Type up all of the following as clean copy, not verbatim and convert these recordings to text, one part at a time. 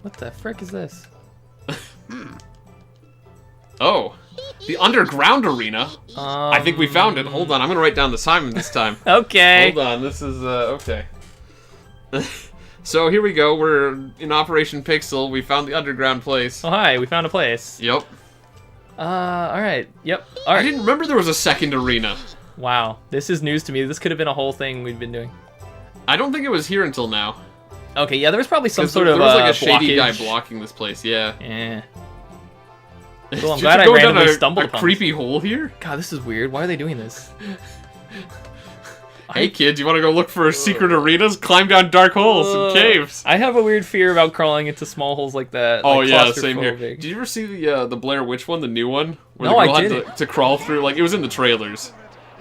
What the frick is this? Oh, the underground arena. I think we found it. Hold on, I'm gonna write down the time this time. Okay. Hold on, this is okay. So here we go. We're in Operation Pixel. We found the underground place. Oh hi, we found a place. Yep. All right. Yep. All I right. didn't remember there was a second arena. Wow, this is news to me. This could have been a whole thing we'd been doing. I don't think it was here until now. Okay, yeah, there was probably some sort There of was like a shady guy blockage. blocking this place. Yeah. Yeah. Well, I'm Did glad you I go down randomly a stumbled upon creepy hole here? God, this is weird. Why are they doing this? Hey kids, you want to go look for secret arenas? Climb down dark holes and caves. I have a weird fear about crawling into small holes like that. Oh like yeah, same here. claustrophobic. Did you ever see the Blair Witch one, the new one? Where No, the girl I had didn't. to crawl through, like, it was in the trailers.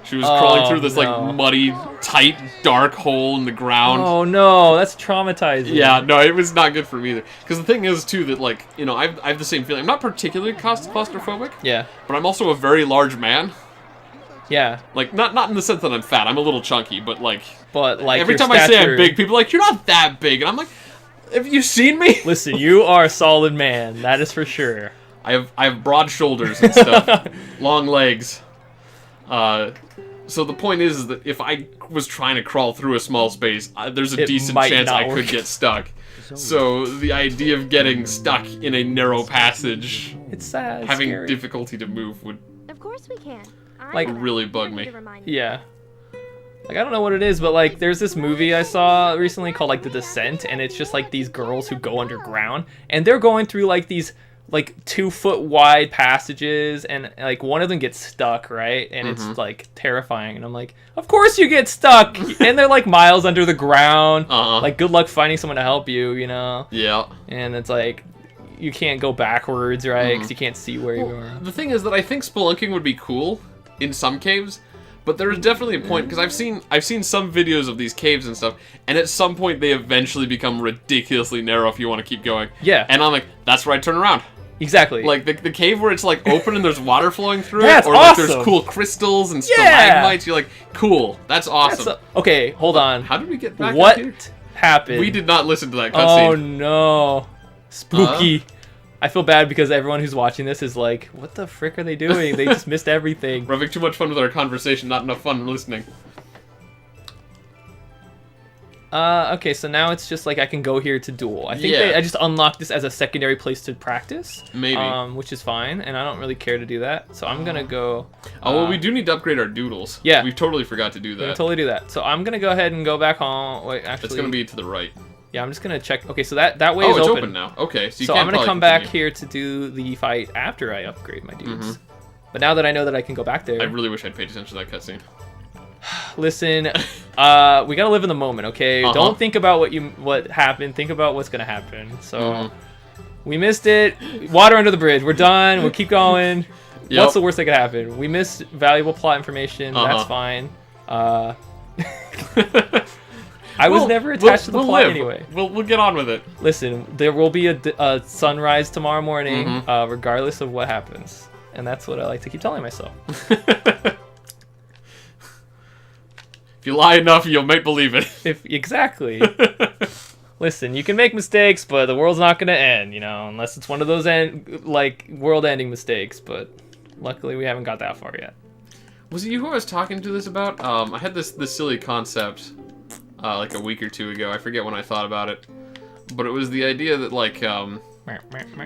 She was crawling through this, no. like, muddy, tight, dark hole in the ground. Oh no, that's traumatizing. Yeah, no, it was not good for me either. Because the thing is, too, that, like, you know, I have the same feeling. I'm not particularly claustrophobic, Yeah. but I'm also a very large man. Yeah. Like, not in the sense that I'm fat. I'm a little chunky, but, like... But like every your time I say I'm stature- big, people are like, you're not that big. And I'm like, have you seen me? Listen, you are a solid man. That is for sure. I have broad shoulders and stuff. Long legs. So the point is that if I was trying to crawl through a small space, there's a It decent might chance not I could work. get stuck. So the idea of getting stuck in a narrow passage, It's sad. It's having scary. difficulty to move would Of course we can. Like- really bug me. Yeah. Like, I don't know what it is, but, like, there's this movie I saw recently called, like, The Descent, and it's just, like, these girls who go underground, and they're going through, like, these, like, 2-foot wide passages, and, like, one of them gets stuck, right? And it's, like, terrifying, and I'm like, of course you get stuck! And they're, like, miles under the ground. Like, good luck finding someone to help you, you know? Yeah. And it's, like, you can't go backwards, right? Because you can't see where you are. The thing is that I think spelunking would be cool in some caves, but there is definitely a point, because I've seen some videos of these caves and stuff, and at some point they eventually become ridiculously narrow if you want to keep going. Yeah. And I'm like, that's where I turn around. Exactly. Like the cave where it's like open and there's water flowing through That's it, or like awesome. there's cool crystals and Yeah. stalagmites. You're like, cool, that's awesome. Okay, hold on. How did we get back What up here? happened? We did not listen to that Oh cutscene. no. Spooky. I feel bad because everyone who's watching this is like, what the frick are they doing? They just missed everything. We're having too much fun with our conversation, not enough fun listening. Okay, so now it's just like I can go here to duel. I think Yeah. I just unlocked this as a secondary place to practice. Maybe. Which is fine, and I don't really care to do that. So I'm gonna go. Oh, well, we do need to upgrade our doodles. Yeah. We totally forgot to do I'm gonna that. totally do that. So I'm gonna go ahead and go back home. Wait, actually. It's going to be to the right. Yeah, I'm just gonna check. Okay, so that way Oh, is it's open. open now. Okay, so you So can I'm gonna probably come back continue. here to do the fight after I upgrade my dudes. But now that I know that I can go back there, I really wish I'd paid attention to that cutscene. listen, we gotta live in the moment, okay? Don't think about what happened. Think about what's gonna happen. So we missed it. Water under the bridge. We're done. We'll keep going. Yep. What's the worst that could happen? We missed valuable plot information. That's fine. I was never attached to the plot live. anyway. We'll get on with it. Listen, there will be a sunrise tomorrow morning, regardless of what happens, and that's what I like to keep telling myself. If you lie enough, you'll make believe it. Exactly. Listen, you can make mistakes, but the world's not gonna end, you know, unless it's one of those world-ending mistakes. But luckily, we haven't got that far yet. Was it you who I was talking to this about? I had this silly concept like a week or two ago. I forget when I thought about it, but it was the idea that like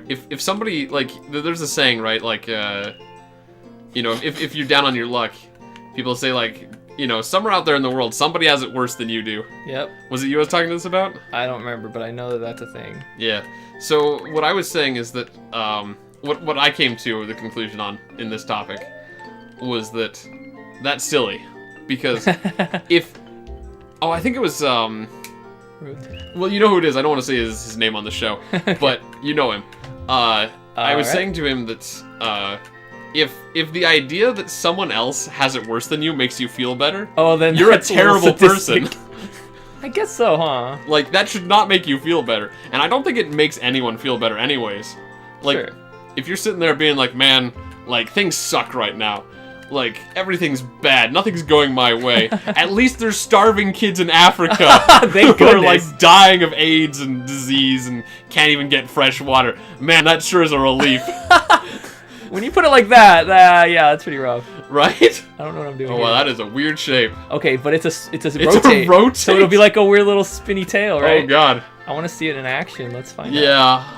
if somebody like there's a saying, right? Like you know, if you're down on your luck, people say like, you know, somewhere out there in the world, somebody has it worse than you do. Yep. Was it you I was talking to this about? I don't remember, but I know that that's a thing. Yeah. So what I was saying is that what I came to the conclusion on in this topic was that that's silly, because if I think it was well, you know who it is. I don't want to say his name on the show, but you know him. I was saying to him that if the idea that someone else has it worse than you makes you feel better, then you're a that's little terrible person. sadistic. I guess so, huh? Like, that should not make you feel better. And I don't think it makes anyone feel better anyways. Like, Sure. if you're sitting there being like, man, like, things suck right now. Like, everything's bad. Nothing's going my way. At least there's starving kids in Africa Thank who are, goodness. like, dying of AIDS and disease and can't even get fresh water. Man, that sure is a relief. When you put it like that, yeah, that's pretty rough. Right? I don't know what I'm doing Oh, here. wow, that is a weird shape. Okay, but it's a It's rotate. a rotate? So it'll be like a weird little spinny tail, right? Oh, God. I want to see it in action. Let's find out. Yeah.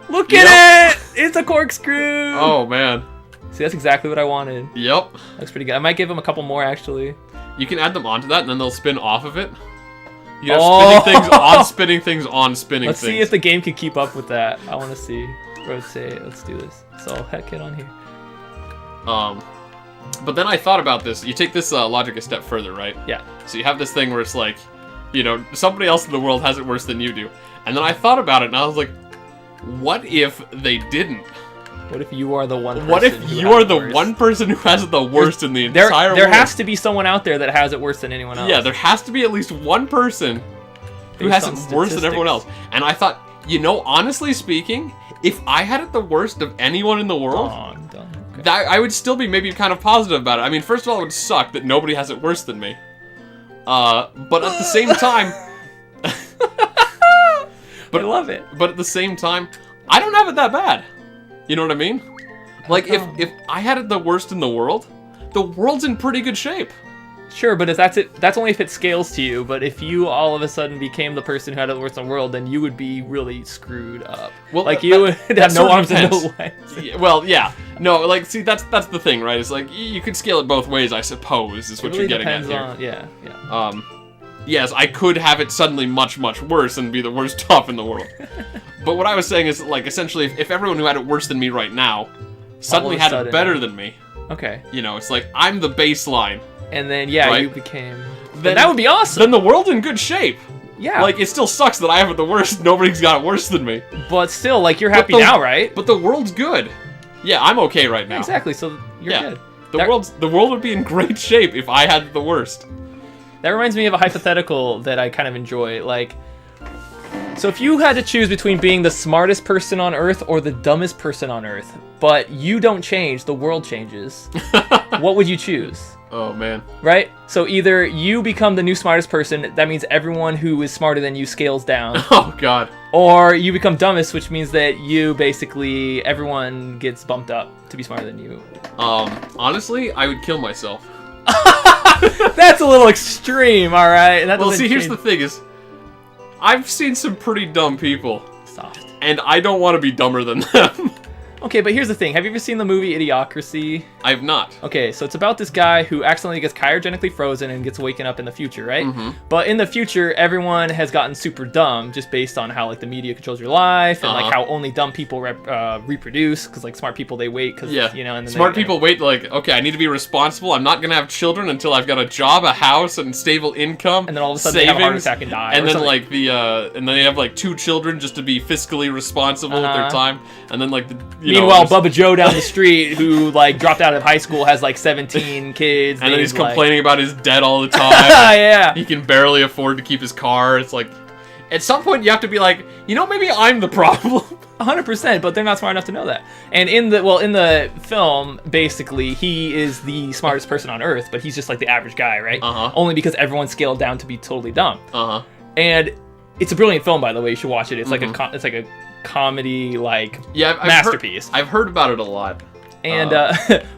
Look at it! It's a corkscrew! Oh, man. See, that's exactly what I wanted. Yep. Looks pretty good. I might give him a couple more, actually. You can add them onto that, and then they'll spin off of it. You have Oh! spinning things on spinning things on spinning Let's things. see if the game can keep up with that. I want to see. Rotate. Let's do this. So, heck it on here. But then I thought about this. You take this logic a step further, right? Yeah. So you have this thing where it's like, you know, somebody else in the world has it worse than you do. And then I thought about it, and I was like, what if they didn't? What if you are the one person What if who you has are it the worse? one person who has it the worst in the There entire world? has to be someone out there that has it worse than anyone else. Yeah, there has to be at least one person who Based has on it worse than everyone else. statistics. And I thought, you know, honestly speaking, if I had it the worst of anyone in the world, Oh, I'm done. Okay. that I would still be maybe kind of positive about it. I mean, first of all, it would suck that nobody has it worse than me. But at the same time, I love it. but at the same time, I don't have it that bad. You know what I mean? Like, if I had it the worst in the world's in pretty good shape. Sure, but if that's it, that's only if it scales to you. But if you all of a sudden became the person who had it the worst in the world, then you would be really screwed up. Well, like that- you would that have no sort of arms and no depends. legs. Yeah, well, yeah. No, like, see, that's the thing, right? It's like, you could scale it both ways, I suppose, is It what really you're getting at depends here. on yeah. Yes, I could have it suddenly much, much worse and be the worst top in the world. But what I was saying is, like, essentially, if everyone who had it worse than me right now suddenly All of a had sudden. it better than me, Okay. you know, it's like, I'm the baseline. And then yeah, Right. you became. Then that would be awesome. Then the world's in good shape. Yeah. Like, it still sucks that I have it the worst. Nobody's got it worse than me. but still, like you're happy the- now, right? But the world's good. Yeah, I'm okay right now. Exactly. So you're Yeah. good. The That- world would be in great shape if I had the worst. That reminds me of a hypothetical that I kind of enjoy. Like, so if you had to choose between being the smartest person on Earth or the dumbest person on Earth, but you don't change, the world changes, what would you choose? Oh man. Right? So either you become the new smartest person, that means everyone who is smarter than you scales down, Oh god. or you become dumbest, which means that you basically, everyone gets bumped up to be smarter than you. Honestly, I would kill myself. That's a little extreme, all right? That Well, doesn't see, here's change- the thing is, I've seen some pretty dumb people, Soft. and I don't want to be dumber than them. Okay, but here's the thing. Have you ever seen the movie Idiocracy? I've not. Okay, so it's about this guy who accidentally gets cryogenically frozen and gets waken up in the future, right? But in the future, everyone has gotten super dumb just based on how like the media controls your life and like how only dumb people reproduce because like smart people they wait because Yeah. you know and then Smart people wait like, okay, I need to be responsible. I'm not gonna have children until I've got a job, a house, and stable income. And then all of a sudden they have a heart savings, attack and die And or then something. like and then they have like 2 children just to be fiscally responsible with their time. And then like Meanwhile, Bubba Joe down the street who like dropped out of high school has like 17 kids. and then he's like- complaining about his debt all the time. yeah. He can barely afford to keep his car. It's like, at some point you have to be like, you know, maybe I'm the problem. 100%, but they're not smart enough to know that. And in the film, basically, he is the smartest person on Earth, but he's just like the average guy, right? Only because everyone's scaled down to be totally dumb. And it's a brilliant film, by the way. You should watch it. It's like it's like a comedy like Yeah, masterpiece. I've heard about it a lot. And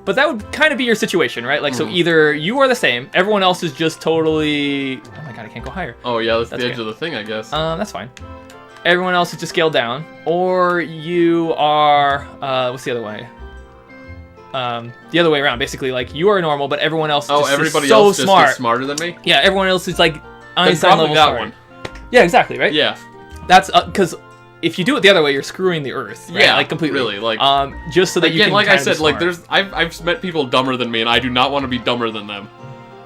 but that would kind of be your situation, right? Like, so either you are the same, everyone else is just totally. Oh my god, I can't go higher. Oh yeah, that's the edge okay. of the thing, I guess. That's fine. Everyone else is just scaled down, or you are what's the other way? The other way around, basically. Like you are normal, but everyone else just everybody is so else smart. just is smarter than me? Yeah, everyone else is like Then Einstein probably level that smart. one. Yeah, exactly, right? Yeah. That's because if you do it the other way, you're screwing the Earth. Right? Yeah, like completely. really, like- just so that you Again, can. like I kind of be said, like smart. I've met people dumber than me, and I do not want to be dumber than them.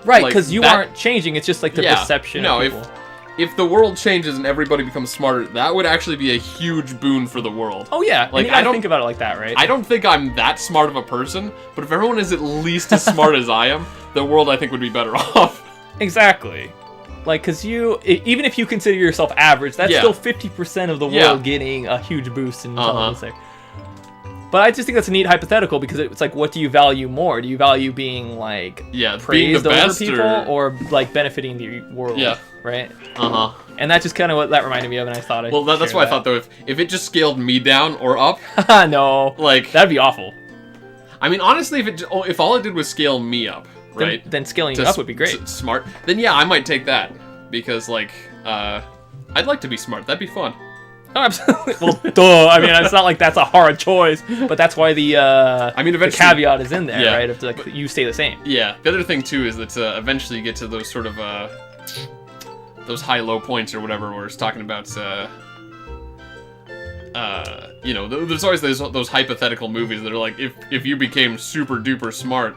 right, like, because you that- aren't changing. It's just like the Yeah, perception. no, of people. if the world changes and everybody becomes smarter, that would actually be a huge boon for the world. Oh yeah, Like, and you I gotta don't- think about it like that, right? I don't think I'm that smart of a person, but if everyone is at least as smart as I am, the world I think would be better off. Exactly. Like, because even if you consider yourself average, that's Yeah. still 50% of the world Yeah. getting a huge boost in intelligence there. But I just think that's a neat hypothetical because it's like, what do you value more? Do you value being like being praised the over best, people, or like benefiting the world? Yeah. Right. Uh-huh. And that's just kind of what that reminded me of, and I thought Well, that's why I thought, though, if it just scaled me down or up... no. Like... That'd be awful. I mean, honestly, if all it did was scale me up, right? Then scaling you up would be great. Smart. Then, yeah, I might take that. Because, like, I'd like to be smart. That'd be fun. Oh, absolutely. Well, duh. I mean, it's not like that's a hard choice, but that's why the I mean, the eventually, caveat is in there, yeah, right? If like, you stay the same. Yeah. The other thing, too, is that eventually you get to those sort of... those high-low points or whatever, where it's talking about, you know, there's always those hypothetical movies that are like, if you became super-duper smart,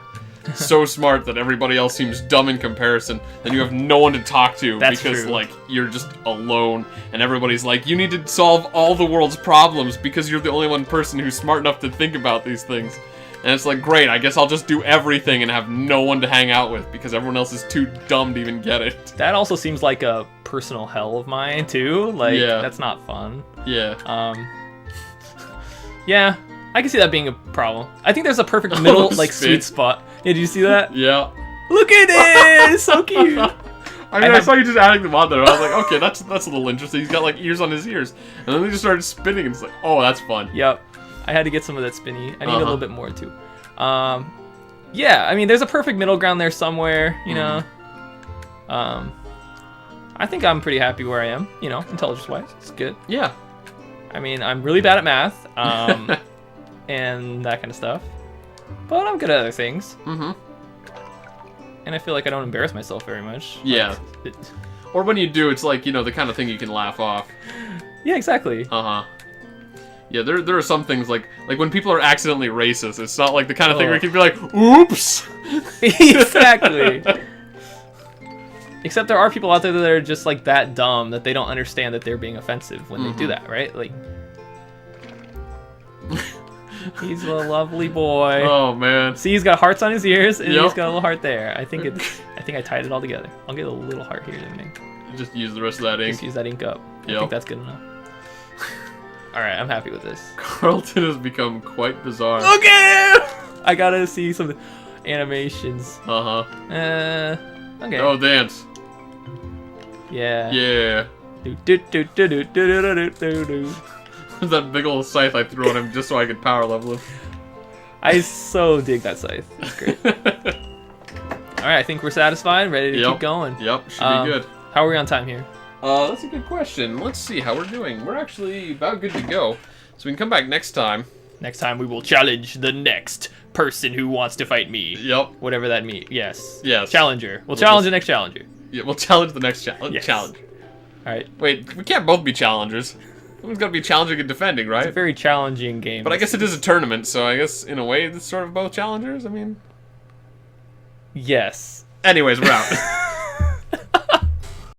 so smart that everybody else seems dumb in comparison, then you have no one to talk to. That's because, true. like, you're just alone, and everybody's like, you need to solve all the world's problems because you're the only one person who's smart enough to think about these things. And it's like, great, I guess I'll just do everything and have no one to hang out with because everyone else is too dumb to even get it. That also seems like a personal hell of mine too. Like, that's not fun. Yeah. Yeah, I can see that being a problem. I think there's a perfect middle, like, sweet spot. Yeah, did you see that? Yeah. Look at it! It's so cute! I mean, I saw you just adding them on there. I was like, okay, that's a little interesting. He's got, like, ears on his ears. And then they just started spinning, and it's like, oh, that's fun. Yep. I had to get some of that spinny. I need a little bit more, too. Yeah, I mean, there's a perfect middle ground there somewhere, you know. I think I'm pretty happy where I am, you know, intelligence-wise. It's good. Yeah. I mean, I'm really bad at math, and that kind of stuff. But I'm good at other things. Mm-hmm. And I feel like I don't embarrass myself very much. Yeah. Like, or when you do, it's like, you know, the kind of thing you can laugh off. yeah, exactly. Uh-huh. Yeah, there are some things, like when people are accidentally racist, it's not like the kind of thing where you can be like, oops! Exactly. Except there are people out there that are just, like, that dumb that they don't understand that they're being offensive when they do that, right? Like, he's a lovely boy. Oh, man. See, he's got hearts on his ears, and he's got a little heart there. I think I tied it all together. I'll get a little heart here, didn't I? Just use the rest of that ink. Just use that ink up. I think that's good enough. Alright, I'm happy with this. Carlton has become quite bizarre. Okay! I gotta see some animations. Uh-huh. Okay. Oh, dance. Yeah. Yeah. That big old scythe I threw on him just so I could power level him. I so dig that scythe. It's great. Alright, I think we're satisfied, ready to keep going. Yep, should be good. How are we on time here? That's a good question. Let's see how we're doing. We're actually about good to go. So we can come back next time. Next time we will challenge the next person who wants to fight me. Yep. Whatever that means. Yes. Yes. Challenger. We'll challenge the next challenger. Yeah, we'll challenge the next challenge. Yes. Challenge. Alright. Wait, we can't both be challengers. Someone's got to be challenging and defending, right? It's a very challenging game. But I guess it is a tournament, so I guess in a way it's sort of both challengers. I mean, yes. anyways, we're out.